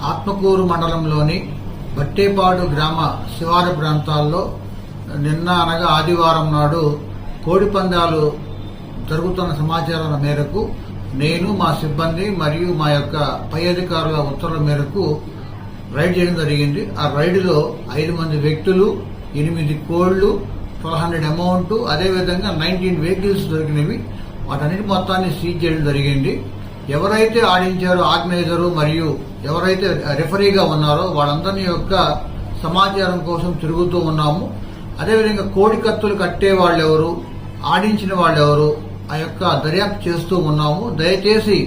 ఆత్మకూరు మండలంలోని బట్టేపాడు గ్రామ శివారు ప్రాంతాల్లో నిన్న అనగా ఆదివారం నాడు కోడి పందాలు జరుగుతున్న సమాచారాల మేరకు నేను, మా సిబ్బంది మరియు మా యొక్క పై అధికారుల ఉత్తర్వుల మేరకు రైడ్ చేయడం జరిగింది. ఆ రైడ్లో 5 మంది వ్యక్తులు, 8 కోళ్లు, 1200 అమౌంట్, అదేవిధంగా 19 వెహికల్స్ దొరికినవి. వాటన్నిటి మొత్తాన్ని సీజ్ చేయడం జరిగింది. ఎవరైతే ఆడించారో ఆర్గనైజరు మరియు ఎవరైతే రెఫరీగా ఉన్నారో వాళ్ళందరి యొక్క సమాచారం కోసం తిరుగుతూ ఉన్నాము. అదేవిధంగా కోడి కత్తులు కట్టే వాళ్ళెవరు, ఆడించిన వాళ్ళెవరు ఆ యొక్క దర్యాప్తు చేస్తూ ఉన్నాము. దయచేసి